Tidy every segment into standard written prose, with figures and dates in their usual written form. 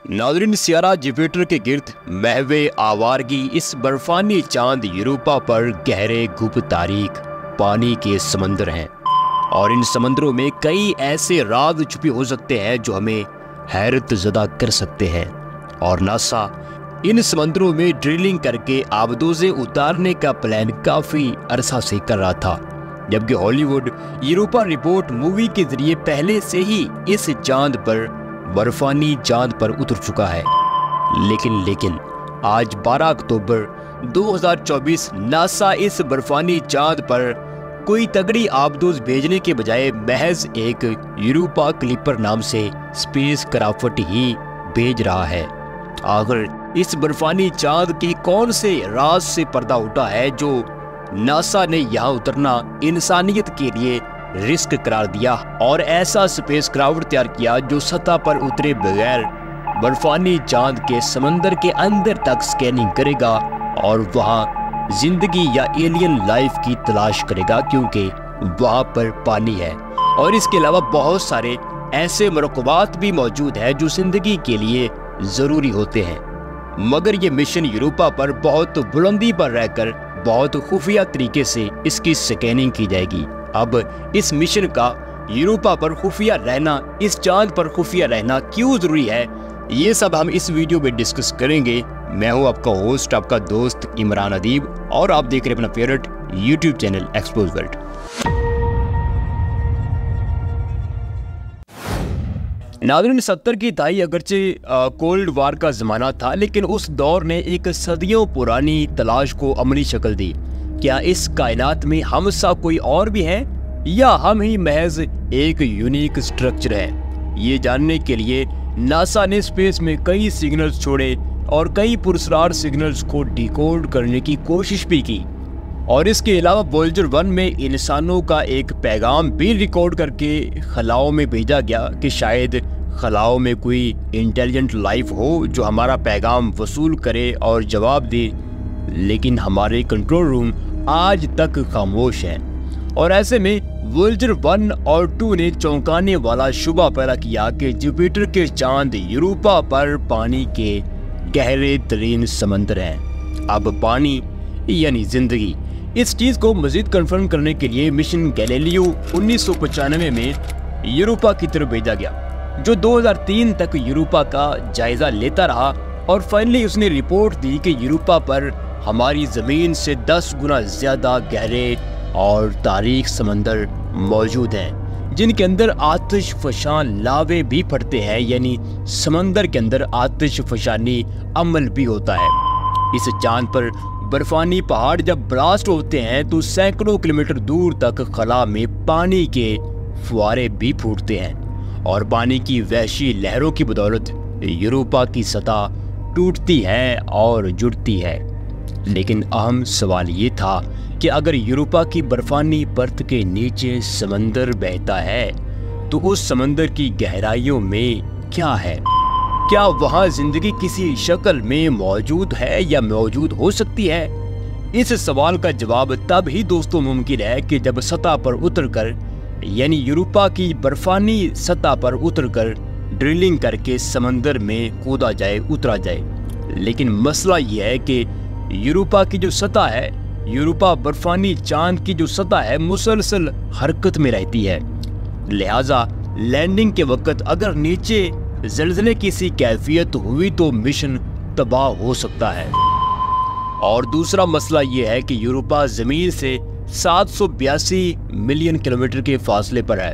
नाज़रीन, Sierra Jupiter के गिर्द महवे आवारगी इस बर्फानी चांद यूरोपा पर गहरे गुप्त तारीख पानी के समंदर हैं और इन समंदरों में कई ऐसे राज छुपे हो सकते हैं जो हमें हैरत ज़दा कर सकते हैं। और नासा इन समंदरों में ड्रिलिंग करके आबदोज़े उतारने का प्लान काफ़ी अरसा से कर रहा था, जबकि हॉलीवुड यूरोपा रिपोर्ट मूवी के जरिए पहले से ही इस चांद पर बर्फानी चांद पर उतर चुका है। लेकिन आज 12 अक्टूबर 2024 नासा इस बर्फानी चांद पर कोई तगड़ी आबदोज भेजने के बजाय महज एक यूरोपा क्लिपर नाम से स्पेस क्राफ्ट ही भेज रहा है। आखिर इस बर्फानी चांद के कौन से राज से पर्दा उठा है जो नासा ने यहाँ उतरना इंसानियत के लिए रिस्क करार दिया और ऐसा स्पेस क्राफ्ट तैयार किया जो सतह पर उतरे बगैर बर्फानी चांद के समंदर के अंदर तक स्कैनिंग करेगा और वहाँ जिंदगी या एलियन लाइफ की तलाश करेगा, क्योंकि वहाँ पर पानी है। और इसके अलावा बहुत सारे ऐसे मरकबात भी मौजूद हैं जो जिंदगी के लिए जरूरी होते हैं। मगर ये मिशन यूरोपा पर बहुत बुलंदी पर रहकर बहुत खुफिया तरीके से इसकी स्कैनिंग की जाएगी। अब इस मिशन का यूरोपा पर खुफिया रहना, इस चांद पर खुफिया रहना क्यों जरूरी है, ये सब हम इस वीडियो में डिस्कस करेंगे। मैं हूं आपका होस्ट, आपका दोस्त इमरान अदीब, और आप देख रहे हैं अपना favourite YouTube channel expose world. नाज़रीन, 70 की दहाई अगरचे कोल्ड वार का ज़माना था, लेकिन उस दौर ने एक सदियों पुरानी तलाश को अमली शक्ल दी। क्या इस कायनात में हम सा कोई और भी है या हम ही महज एक यूनिक स्ट्रक्चर है? ये जानने के लिए नासा ने स्पेस में कई सिग्नल्स छोड़े और कई पुरस्कार सिग्नल्स को डिकोड करने की कोशिश भी की। और इसके अलावा वोयेजर 1 में इंसानों का एक पैगाम भी रिकॉर्ड करके खलाओं में भेजा गया कि शायद खलाओं में कोई इंटेलिजेंट लाइफ हो जो हमारा पैगाम वसूल करे और जवाब दे। लेकिन हमारे कंट्रोल रूम आज तक खामोश है। और ऐसे में वोयेजर 1 और 2 ने चौंकाने वाला शुबा पैदा किया कि जुपिटर के चांद यूरोपा पर पानी के गहरे तरीन समंदर हैं। अब पानी यानी जिंदगी, इस चीज को मजीद कंफर्म करने के लिए मिशन गैलीलियो 1995 में यूरोपा की तरफ भेजा गया, जो 2003 तक यूरोपा का जायजा लेता रहा। और फाइनली उसने रिपोर्ट दी कि यूरोपा पर हमारी जमीन से 10 गुना ज्यादा गहरे और तारीख समंदर मौजूद हैं, जिनके अंदर आतिश फशान लावे भी फटते हैं, यानी समंदर के अंदर आतिश फशानी अमल भी होता है। इस चांद पर बर्फानी पहाड़ जब ब्लास्ट होते हैं तो सैकड़ों किलोमीटर दूर तक खला में पानी के फुआरे भी फूटते हैं और पानी की वहशी लहरों की बदौलत यूरोपा की सतह टूटती है और जुड़ती है। लेकिन अहम सवाल ये था कि अगर यूरोपा की बर्फानी परत के नीचे समंदर बहता है तो उस समंदर की गहराइयों में क्या है? क्या वहाँ जिंदगी किसी शक्ल में मौजूद है या मौजूद हो सकती है? इस सवाल का जवाब तब ही दोस्तों मुमकिन है कि जब सतह पर उतरकर, यानी यूरोपा की बर्फानी सतह पर उतरकर ड्रिलिंग करके समंदर में कूदा जाए, उतरा जाए। लेकिन मसला यह है कि यूरोपा की जो सतह है, यूरोपा बर्फानी चांद की जो सतह है, मुसलसल हरकत में रहती है। लिहाजा लैंडिंग के वक्त अगर नीचे ज़लज़ले की सी कैफियत हुई तो मिशन तबाह हो सकता है। और दूसरा मसला ये है कि यूरोपा ज़मीन से 782 मिलियन किलोमीटर के फासले पर है।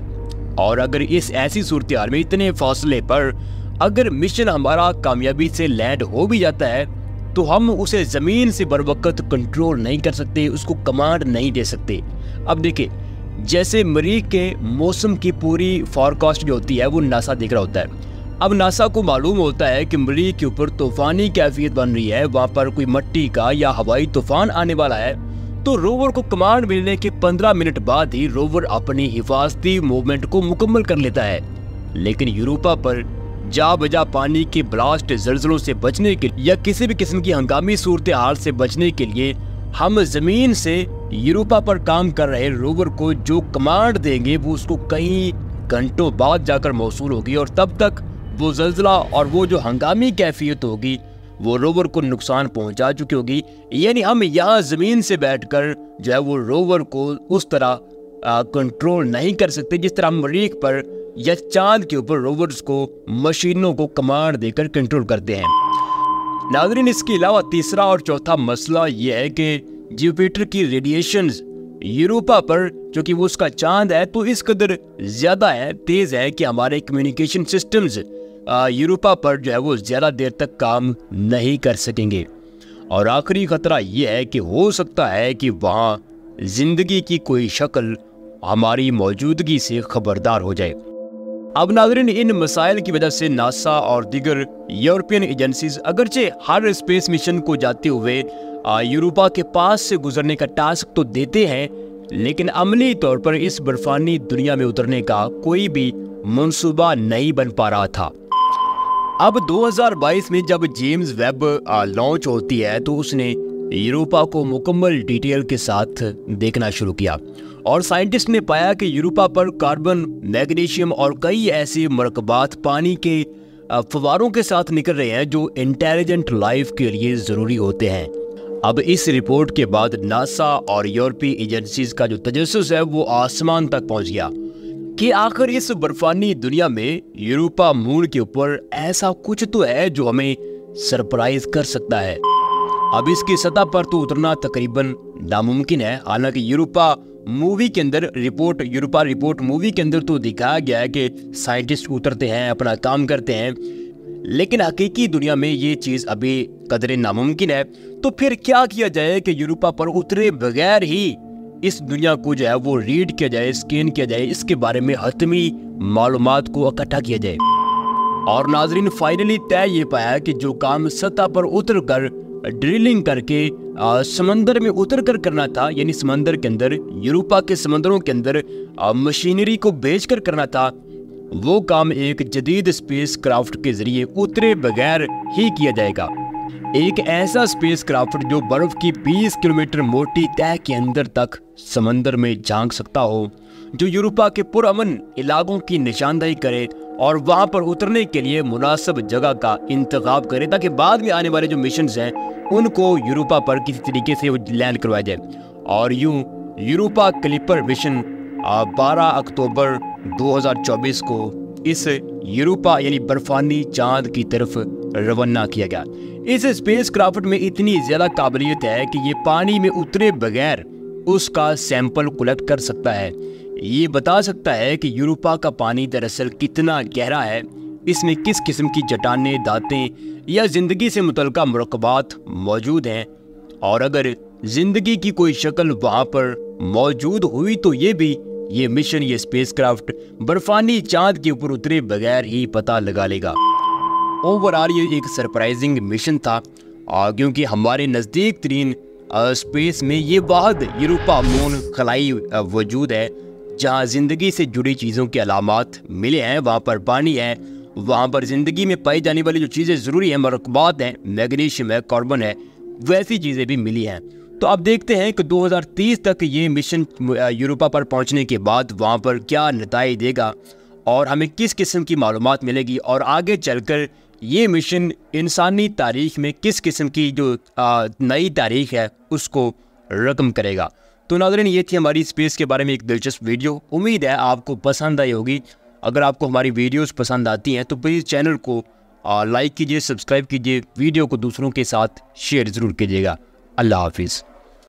और अगर इस ऐसी सूरत हाल में इतने फासले पर अगर मिशन हमारा कामयाबी से लैंड हो भी जाता है तो हम उसे ज़मीन से बर वक्त कंट्रोल नहीं कर सकते, उसको कमांड नहीं दे सकते। अब देखिए, जैसे मरीख के मौसम की पूरी फॉरकास्ट जो होती है वो नासा देख रहा होता है। अब नासा को मालूम होता है कि मरीख के ऊपर तूफानी कैफियत बन रही है, वहाँ पर कोई मिट्टी का या हवाई तूफान आने वाला है, तो रोवर को कमांड मिलने के 15 मिनट बाद ही रोवर अपनी हिफाजती मूवमेंट को मुकम्मल कर लेता है। लेकिन यूरोपा पर जा बजा पानी के ब्लास्ट ज़लज़लों से बचने के या किसी भी किस्म की हंगामी सूरत हाल से बचने के लिए हम ज़मीन से यूरोपा पर काम कर रहे रोवर को जो कमांड देंगे वो उसको कई घंटों बाद जाकर मौसूल होगी और तब तक वो ज़ल्ज़ला और वो जो हंगामी कैफियत होगी वो रोवर को नुकसान पहुंचा चुकी होगी। यानी हम यहाँ ज़मीन से बैठकर जो है वो रोवर को उस तरह कंट्रोल नहीं कर सकते जिस तरह हम मरीख पर या चांद के ऊपर रोवर्स को मशीनों को कमांड देकर कंट्रोल करते हैं। नाज़रीन, इसके अलावा तीसरा और चौथा मसला ये है कि जुपिटर की रेडिएशंस यूरोपा पर, जो कि वो उसका चांद है, तो इस कदर ज़्यादा है, तेज़ है कि हमारे कम्युनिकेशन सिस्टम्स यूरोपा पर जो है वो ज़्यादा देर तक काम नहीं कर सकेंगे। और आखिरी ख़तरा ये है कि हो सकता है कि वहाँ ज़िंदगी की कोई शक्ल हमारी मौजूदगी से खबरदार हो जाए। अब नाज़रीन, इन मसाइल की वजह से नासा और दीगर यूरोपियन एजेंसीज अगरचे हर स्पेस मिशन को जाते हुए यूरोपा के पास से गुजरने का टास्क तो देते हैं, लेकिन अमली तौर पर इस बर्फानी दुनिया में उतरने का कोई भी मंसूबा नहीं बन पा रहा था। अब 2022 में जब जेम्स वेब लॉन्च होती है तो उसने यूरोपा को मुकम्मल डिटेल के साथ देखना शुरू किया और साइंटिस्ट ने पाया कि यूरोपा पर कार्बन, मैग्नीशियम और कई ऐसे मरकबात पानी के फवारों के साथ निकल रहे हैं जो इंटेलिजेंट लाइफ के लिए ज़रूरी होते हैं। अब इस रिपोर्ट के बाद नासा और यूरोपीय एजेंसीज का जो तजस्सुस है वो आसमान तक पहुंच गया कि आखिर इस बर्फानी दुनिया में यूरोपा मून के ऊपर ऐसा कुछ तो है जो हमें सरप्राइज कर सकता है। अब इसकी सतह पर तो उतरना तकरीबन नामुमकिन है। हालांकि यूरोपा रिपोर्ट मूवी के अंदर तो दिखाया गया है कि साइंटिस्ट उतरते हैं, अपना काम करते हैं, लेकिन हकीकी दुनिया में ये चीज़ अभी कदरे नामुमकिन है। तो फिर क्या किया जाए कि यूरोपा पर उतरे बगैर ही इस दुनिया को जो है वो रीड किया जाए, स्कैन किया जाए, इसके बारे में हतमी मालूमात को इकट्ठा किया जाए। और नाजरीन, फाइनली तय ये पाया कि जो काम सतह पर उतर कर ड्रिलिंग करके समंदर में उतर कर करना था, यानी समंदर के अंदर, यूरोपा के समंदरों के अंदर मशीनरी को भेजकर करना था, वो काम एक जदीद स्पेस क्राफ्ट के जरिए उतरे बगैर ही किया जाएगा। एक ऐसा स्पेस क्राफ्ट जो बर्फ की 20 किलोमीटर मोटी तह के अंदर तक समंदर में झांक सकता हो, जो यूरोपा के पुरअमन इलाकों की निशानदेही करे और वहां पर उतरने के लिए मुनासिब जगह का इंतखाब करे, ताकि बाद में आने वाले जो मिशंस हैं उनको यूरोपा पर किसी तरीके से लैंड करवाया जाए। और यूं यूरोपा क्लिपर मिशन 12 अक्टूबर 2024 को इस यूरोपा यानी बर्फानी चांद की तरफ रवाना किया गया। इस स्पेस क्राफ्ट में इतनी ज़्यादा काबिलियत है कि ये पानी में उतरे बगैर उसका सैंपल कलेक्ट कर सकता है। ये बता सकता है कि यूरोपा का पानी दरअसल कितना गहरा है, इसमें किस किस्म की चट्टानें, दातें या ज़िंदगी से मुतल्लिका मरकबात मौजूद हैं, और अगर ज़िंदगी की कोई शक्ल वहाँ पर मौजूद हुई तो ये मिशन, ये स्पेसक्राफ्ट बर्फानी चांद के ऊपर उतरे बगैर ही पता लगा लेगा। ओवरऑल ये एक सरप्राइजिंग मिशन था, क्योंकि हमारे नज़दीक तरीन स्पेस में ये वाहिद यूरोपा मून खलाई वजूद है जहाँ ज़िंदगी से जुड़ी चीज़ों के अलामात मिले हैं। वहाँ पर पानी है, वहाँ पर ज़िंदगी में पाई जाने वाली जो चीज़ें ज़रूरी हैं, मरकबात हैं, मैग्नीशियम है, कार्बन है, वैसी चीज़ें भी मिली हैं। तो अब देखते हैं कि 2030 तक ये मिशन यूरोपा पर पहुंचने के बाद वहां पर क्या नतीजा देगा और हमें किस किस्म की मालूमात मिलेगी, और आगे चलकर ये मिशन इंसानी तारीख में किस किस्म की जो नई तारीख है उसको रकम करेगा। तो नाज़रीन, ये थी हमारी स्पेस के बारे में एक दिलचस्प वीडियो। उम्मीद है आपको पसंद आई होगी। अगर आपको हमारी वीडियोज़ पसंद आती हैं तो प्लीज़ चैनल को लाइक कीजिए, सब्सक्राइब कीजिए, वीडियो को दूसरों के साथ शेयर ज़रूर कीजिएगा। अल्लाह हाफिज़।